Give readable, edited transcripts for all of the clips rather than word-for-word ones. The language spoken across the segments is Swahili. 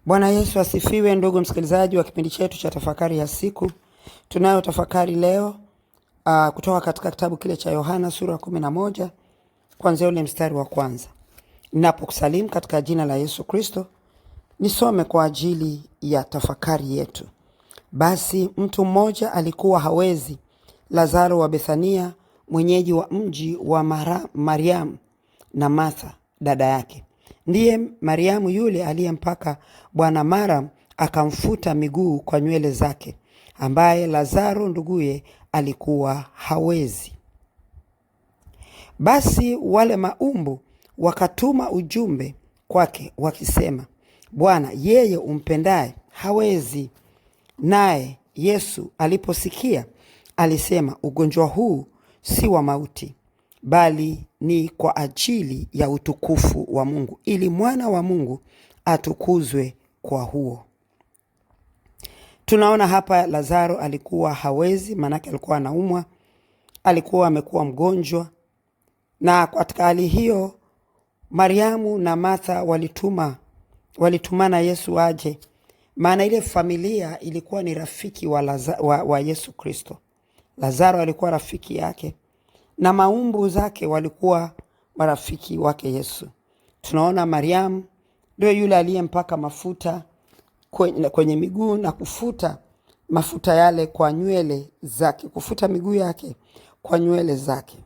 Bwana Yesu asifiwe, ndugu msikilizaji wa kipindi chetu cha tafakari ya siku. Tunayo tafakari leo kutoka katika kitabu kile cha Yohana sura 11 kuanzia ule mstari wa kwanza. Ninapokusalimu katika jina la Yesu Kristo, nisome kwa ajili ya tafakari yetu. Basi mtu mmoja alikuwa hawezi, Lazaro wa Bethania, mwenyeji wa mji wa Mariamu na Martha dada yake. Ndiye Mariamu yule aliyempaka Bwana mara akamfuta miguu kwa nywele zake, ambaye Lazaro nduguye alikuwa hawezi. Basi wale maumbu wakatuma ujumbe kwake wakisema, Bwana, yeye umpendaye hawezi. Naye Yesu aliposikia alisema, ugonjwa huu si wa mauti, bali ni kwa ajili ya utukufu wa Mungu, ili mwana wa Mungu atukuzwe kwa huo. Tunaona hapa Lazaro alikuwa hawezi, manake alikuwa anaumwa, alikuwa amekuwa mgonjwa. Na katika hali hiyo Mariamu na Martha walitumana Yesu aje, maana ile familia ilikuwa ni rafiki wa Yesu Kristo. Lazaro alikuwa rafiki yake na maumbu zake walikuwa marafiki wake Yesu. Tunaona Mariamu ndio yule aliyempaka mafuta kwenye miguu na kufuta mafuta yale kwa nywele zake, kufuta miguu yake kwa nywele zake.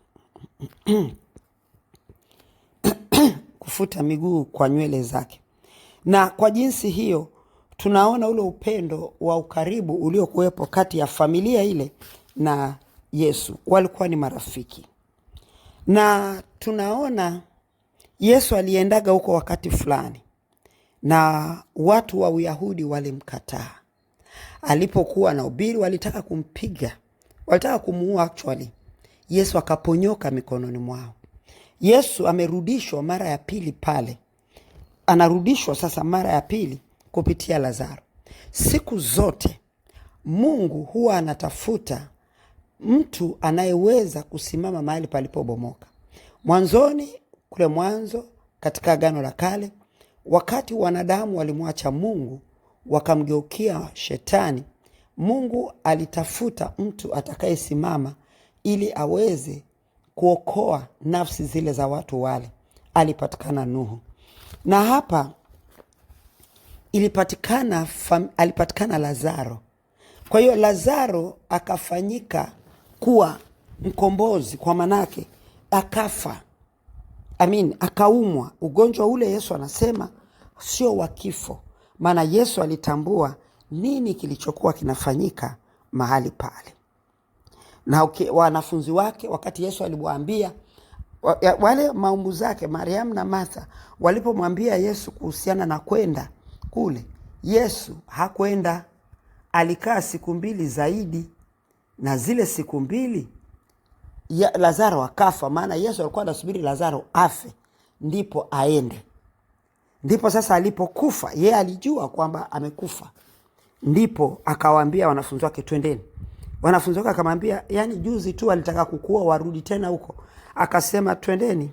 Kufuta miguu kwa nywele zake. Na kwa jinsi hiyo tunaona ule upendo wa ukaribu uliokuwepo kati ya familia ile na Yesu. Walikuwa ni marafiki. Na tunaona Yesu aliendaga huko wakati fulani, na watu wa Uyahudi walimkataa. Alipokuwa na ubiri walitaka kumpiga, walitaka kumuua actually. Yesu akaponyoka mikononi mwao. Yesu amerudishwa mara ya pili pale. Anarudishwa sasa mara ya pili kupitia Lazaro. Siku zote Mungu huwa anatafuta mtu anayeweza kusimama mahali palipobomoka. Mwanzoni, kule mwanzo katika Agano la Kale, wakati wanadamu walimwacha Mungu wakamgeukia shetani, Mungu alitafuta mtu atakayesimama ili aweze kuokoa nafsi zile za watu wale. Alipatikana Nuhu. Na hapa alipatikana Lazaro. Kwa hiyo Lazaro akafanyika kuwa mkombozi, kwa manake akafa. Akaumwa. Ugonjwa ule Yesu anasema sio wa kifo, maana Yesu alitambua nini kilichokuwa kinafanyika mahali pale. Na wanafunzi wake, wakati Yesu aliwaambia wale maumbu zake, Mariamu na Martha, walipomwambia Yesu kuhusiana na kwenda kule, Yesu hakwenda. Alikaa siku 2 zaidi, na zile siku 2 Lazaro akafa. Maana Yesu alikuwa anasubiri Lazaro afe ndipo aende. Ndipo sasa alipokufa, yeye alijua kwamba amekufa, ndipo akawaambia wanafunzi wake, twendeni. Wanafunzi wake akamwambia, yani juzi tu alitaka kukua, warudi tena huko. Akasema, twendeni.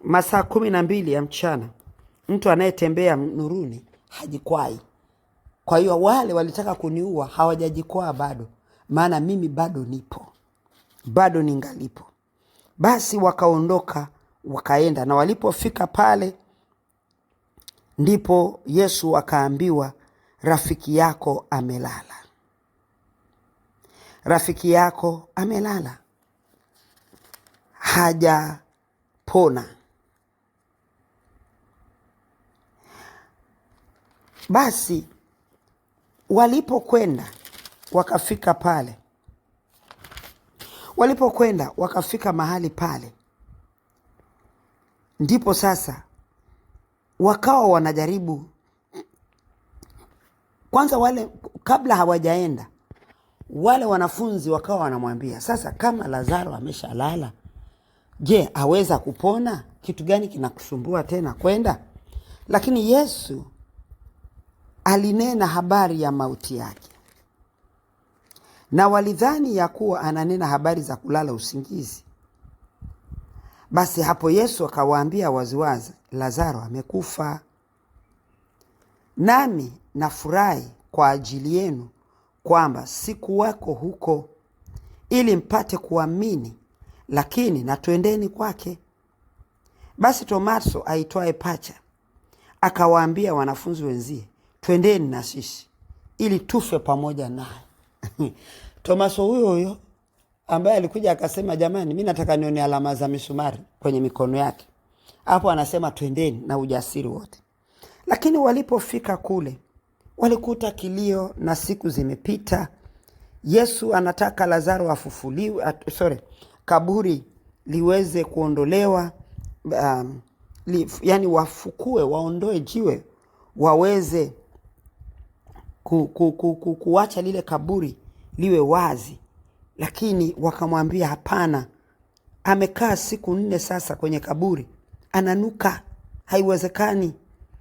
Masaa 12 ya mchana, mtu anayetembea nuruni hajikwai. Kwa hiyo wale walitaka kuniua hawajajikwaa bado, maana mimi bado nipo, bado ningalipo. Basi wakaondoka wakaenda, na walipofika pale ndipo Yesu akaambiwa, rafiki yako amelala. Rafiki yako amelala, hajapona. Basi walipokwenda wakafika mahali pale, ndipo sasa wakawa wanajaribu kwanza. Wale kabla hawajaenda, wale wanafunzi wakawa wanamwambia, sasa kama Lazaro ameshalala, je, aweza kupona? Kitu gani kinakusumbua tena kwenda? Lakini Yesu alinena habari ya mauti yake, na walidhani ya kuwa ananena habari za kulala usingizi. Basi hapo Yesu akawaambia waziwazi, Lazaro amekufa. Nami nafurahi kwa ajili yenu kwamba sikuwako huko, ili mpate kuamini, lakini na twendeni kwake. Basi Tomaso aitwaye Pacha akawaambia wanafunzi wenzie, twendeni na sisi ili tufe pamoja naye. Tomaso huyo ambaye alikuja akasema, jamani, mimi nataka nione alama za misumari kwenye mikono yake. Hapo anasema twendeni na ujasiri wote. Lakini walipofika kule, walikuta kilio na siku zimepita. Yesu anataka Lazaro afufuliwe, kaburi liweze kuondolewa, yani wafukue, waondoe jiwe, waweze kuacha lile kaburi liwe wazi. Lakini wakamwambia, hapana, amekaa siku 4 sasa kwenye kaburi, ananuka, haiwezekani,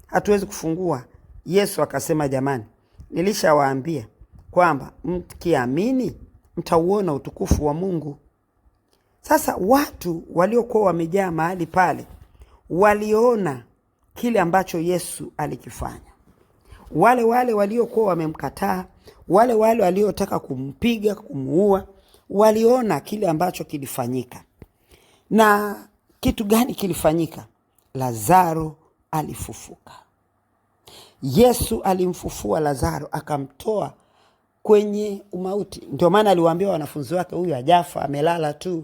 hatuwezi kufungua. Yesu akasema, jamani, nilishawaambia kwamba mkiamini mtauona utukufu wa Mungu. Sasa watu waliokuwa wamejaa mahali pale waliona kile ambacho Yesu alikifanya. Wale waliokuwa wamemkataa, wale waliotaka kumpiga, kumuua, waliona kile ambacho kilifanyika. Na kitu gani kilifanyika? Lazaro alifufuka. Yesu alimfufua Lazaro, akamtoa kwenye umauti. Ndio maana aliwaambia wanafunzi wake, huyu hajafa, amelala tu.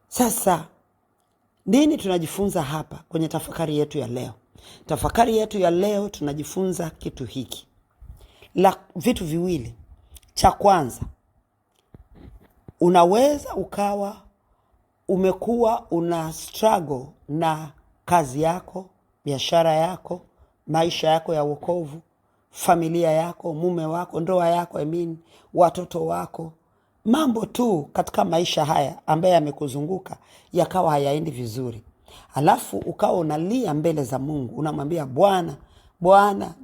Sasa nini tunajifunza hapa kwenye tafakari yetu ya leo? Tafakari yetu ya leo tunajifunza kitu hiki, vitu viwili. Cha kwanza, unaweza ukawa umekuwa una struggle na kazi yako, biashara yako, maisha yako ya wokovu, familia yako, mume wako, ndoa yako, watoto wako, mambo tu katika maisha haya ambaye yamekuzunguka yakawa hayaendi vizuri. Alafu ukawa unalia mbele za Mungu, unamwambia, Bwana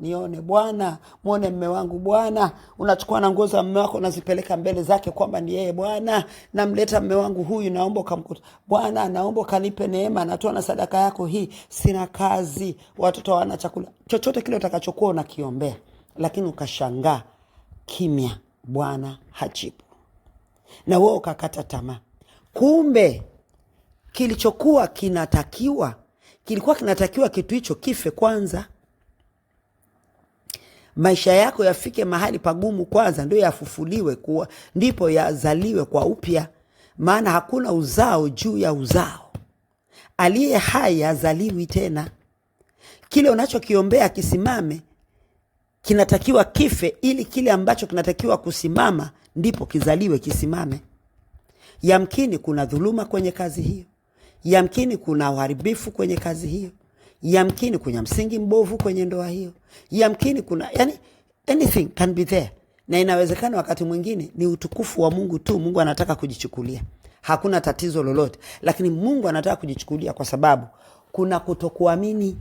nione, Bwana muone mume wangu, Bwana. Unachukua na nguo za mume wako unazipeleka mbele zake kwamba ni yeye. Bwana, namleta mume wangu huyu, naomba ukamkuta. Bwana, naomba kanipe neema, natoa na sadaka yako hii, sina kazi, watoto hawana chakula. Chochote kile utakachokuwa unakiombea, lakini ukashangaa kimya, Bwana hajibu. Na wewe ukakata tamaa. Kumbe kilikuwa kinatakiwa kitu hicho kife kwanza. Maisha yako yafike mahali pagumu kwanza, ndio yafufuliwe, ndipo yazaliwe kwa upya. Maana hakuna uzao juu ya uzao. Aliye hai hazaliwi tena. Kile unachokiombea kisimame kinatakiwa kife, ili kile ambacho kinatakiwa kusimama ndipo kizaliwe, kisimame. Yamkini kuna dhuluma kwenye kazi hiyo, yamkini kuna uharibifu kwenye kazi hiyo, yamkini kuna msingi mbovu kwenye ndoa hiyo, yamkini kuna anything can be there. Na inawezekana wakati mwingine ni utukufu wa Mungu tu Mungu anataka kujichukulia. Hakuna tatizo lolote, lakini Mungu anataka kujichukulia kwa sababu kuna kutokuamini,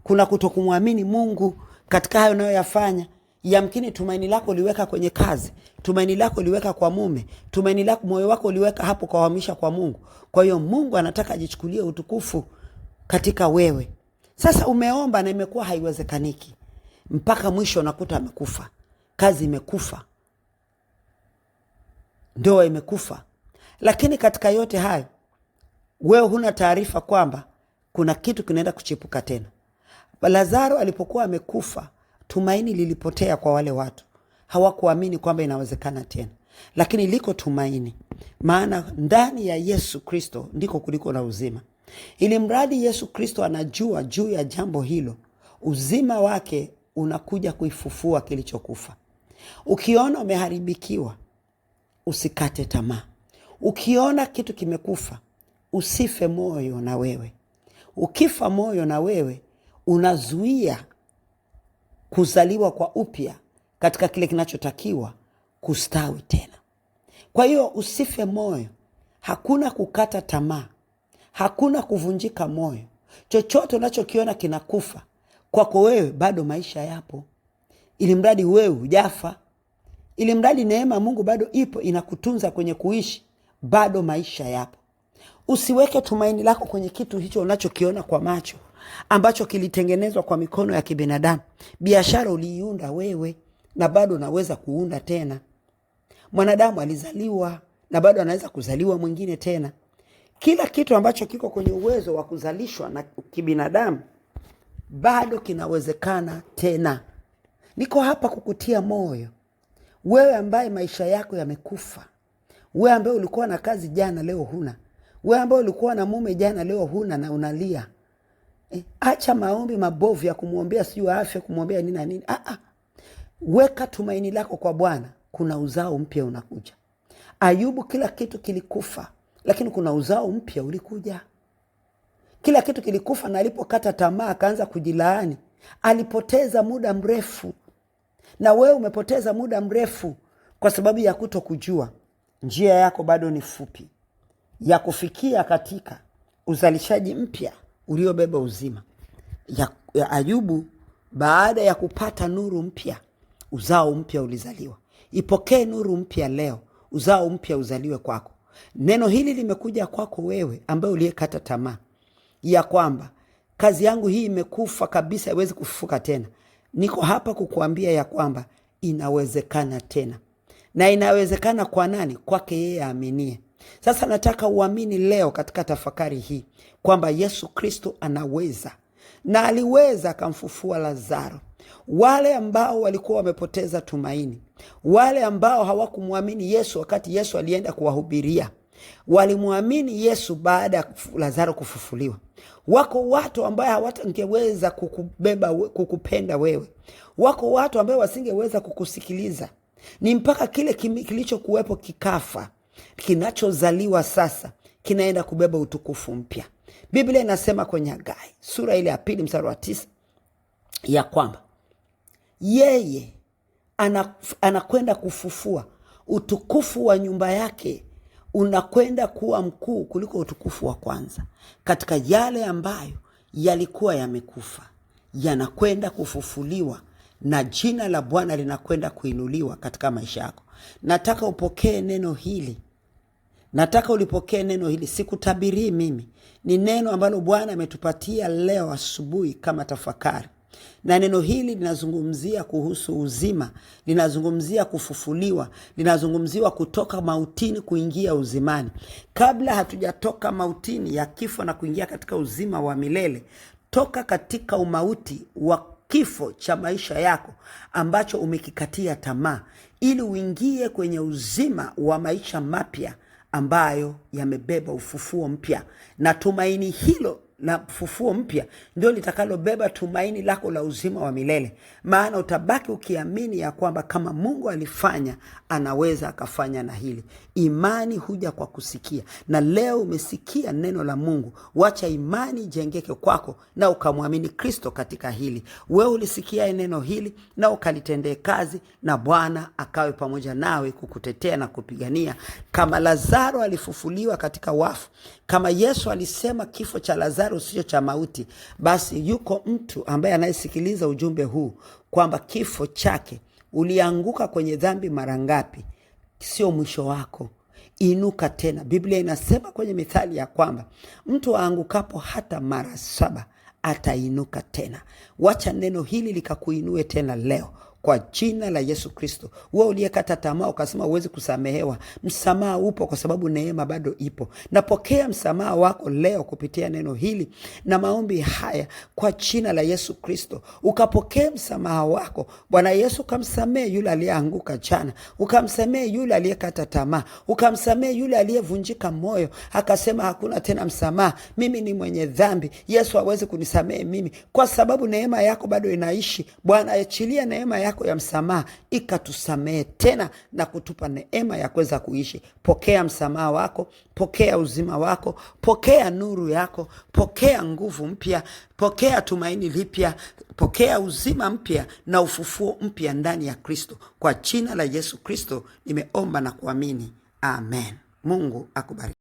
kuna kutokumwamini Mungu katika hayo unayoyafanya. Yamkini tumaini lako liweka kwenye kazi, tumaini lako liweka kwa mume, tumaini lako, moyo wako liweka hapo kwa uhamisha kwa Mungu. Kwa hiyo Mungu anataka ajichukulie utukufu katika wewe. Sasa umeomba na imekuwa haiwezekaniki, mpaka mwisho unakuta amekufa, kazi imekufa, ndoa imekufa. Lakini katika yote hayo wewe huna taarifa kwamba kuna kitu kinaenda kuchipuka tena. Lazaro alipokuwa amekufa, tumaini lilipotea kwa wale watu. Hawakuamini kwamba inawezekana tena. Lakini liko tumaini. Maana ndani ya Yesu Kristo ndiko kuliko na uzima. Ili mradi Yesu Kristo anajua juu ya jambo hilo, uzima wake unakuja kuifufua kilichokufa. Ukiona umeharibikiwa, usikate tamaa. Ukiona kitu kimekufa, usife moyo na wewe. Ukifa moyo na wewe, unazuia kuzaliwa kwa upya katika kile kinachotakiwa kustawi tena. Kwa hiyo usife moyo. Hakuna kukata tamaa, hakuna kuvunjika moyo. Chochote unachokiona kinakufa, kwako wewe bado maisha yapo. Ili mradi wewe hujafa, ili mradi neema Mungu bado ipo inakutunza kwenye kuishi, bado maisha yapo. Usiweke tumaini lako kwenye kitu hicho unachokiona kwa macho. ambacho kilitengenezwa kwa mikono ya kibinadamu. Biashara uliiunda wewe na bado unaweza kuunda tena. Mwanadamu alizaliwa na bado anaweza kuzaliwa mwingine tena. Kila kitu ambacho kiko kwenye uwezo wa kuzalishwa na kibinadamu bado kinawezekana tena. Niko hapa kukutia moyo. Wewe ambaye maisha yako yamekufa. Wewe ambaye ulikuwa na kazi jana leo huna. Wewe ambaye ulikuwa na mume jana leo huna na unalia. Acha maombi mabovu ya kumuombea sio afya, kumuombea nini na nini. Weka tumaini lako kwa Bwana. Kuna uzao mpya unakuja. Ayubu kila kitu kilikufa, lakini kuna uzao mpya ulikuja. Kila kitu kilikufa na alipokata tamaa akaanza kujilaani. Alipoteza muda mrefu. Na wewe umepoteza muda mrefu kwa sababu ya kutokujua. Njia yako bado ni fupi ya kufikia katika uzalishaji mpya uliobeba uzima. Ya Ayubu, baada ya kupata nuru mpya, uzao mpya ulizaliwa. Ipokee nuru mpya leo, uzao mpya uzaliwe kwako. Neno hili limekuja kwako wewe ambaye uliyekata tamaa ya kwamba kazi yangu hii imekufa kabisa, haiwezi kufufuka tena. Niko hapa kukuambia ya kwamba inawezekana tena. Na inawezekana kwa nani? Kwake yeye aaminie. Sasa nataka uamini leo katika tafakari hii kwamba Yesu Kristo anaweza, na aliweza akamfufua Lazaro. Wale ambao walikuwa wamepoteza tumaini, wale ambao hawakumwamini Yesu wakati Yesu alienda kuwahubiria, walimwamini Yesu baada ya Lazaro kufufuliwa. Wako watu ambao hawatangeweza kukupenda wewe. Wako watu ambao wasingeweza kukusikiliza. Ni mpaka kile kilichokuwepo kikafa, kinachozaliwa sasa kinaenda kubeba utukufu mpya. Biblia inasema kwenye Hagai sura ile ya 2 mstari wa 9 ya kwamba yeye anakwenda kufufua utukufu wa nyumba yake, unakwenda kuwa mkuu kuliko utukufu wa kwanza. Katika yale ambayo yalikuwa yamekufa, yanakwenda kufufuliwa na jina la Bwana linakwenda kuinuliwa katika maisha yako. Nataka upokee neno hili. Nataka ulipokee neno hili. Sikutabirii mimi. Ni neno ambalo Bwana ametupatia leo asubuhi kama tafakari. Na neno hili linazungumzia kuhusu uzima, linazungumzia kufufuliwa, linazungumziwa kutoka mautini kuingia uzimani. Kabla hatujatoka mautini ya kifo na kuingia katika uzima wa milele, toka katika umauti wa kifo cha maisha yako ambacho umekikatia tamaa, ili uingie kwenye uzima wa maisha mapya ambayo yamebeba ufufuo mpya. Na tumaini hilo na ufufuo mpya ndio litakalobeba tumaini lako la uzima wa milele. Maana utabaki ukiamini ya kwamba kama Mungu alifanya, anaweza akafanya na hili. Imani huja kwa kusikia. Na leo umesikia neno la Mungu. Wacha imani jengeke kwako na ukamwamini Kristo katika hili. Wewe ulisikia neno hili na ukalitendee kazi, na Bwana akawe pamoja nawe kukutetea na kupigania. Kama Lazaro alifufuliwa katika wafu, kama Yesu alisema kifo cha Lazaro sio cha mauti, basi yuko mtu ambaye anayesikiliza ujumbe huu kwamba kifo chake, ulianguka kwenye dhambi mara ngapi, sio mwisho wako. Inuka tena. Biblia inasema kwenye Mithali ya kwamba mtu aangukapo hata mara 7 atainuka tena. Wacha neno hili likakuinue tena leo kwa jina la Yesu Kristo. Wewe uliyekata tamaa ukasema huwezi kusamehewa, msamaha upo kwa sababu neema bado ipo. Napokea msamaha wako leo kupitia neno hili na maombi haya kwa jina la Yesu Kristo. Ukapokea msamaha wako. Bwana Yesu, kamsamehe yule aliyeanguka jana, ukamsamehe yule aliyekata tamaa, ukamsamehe yule aliyevunjika moyo akasema hakuna tena msamaha, mimi ni mwenye dhambi, Yesu hawezi kunisamehe mimi. Kwa sababu neema yako bado inaishi, Bwana achilia neema yako ya msamaha ikatusamehe tena na kutupa neema ya kuweza kuishi. Pokea msamaha wako, pokea uzima wako, pokea nuru yako, pokea nguvu mpya, pokea tumaini lipya, pokea uzima mpya na ufufuo mpya ndani ya Kristo. Kwa jina la Yesu Kristo nimeomba na kuamini. Amen. Mungu akubariki.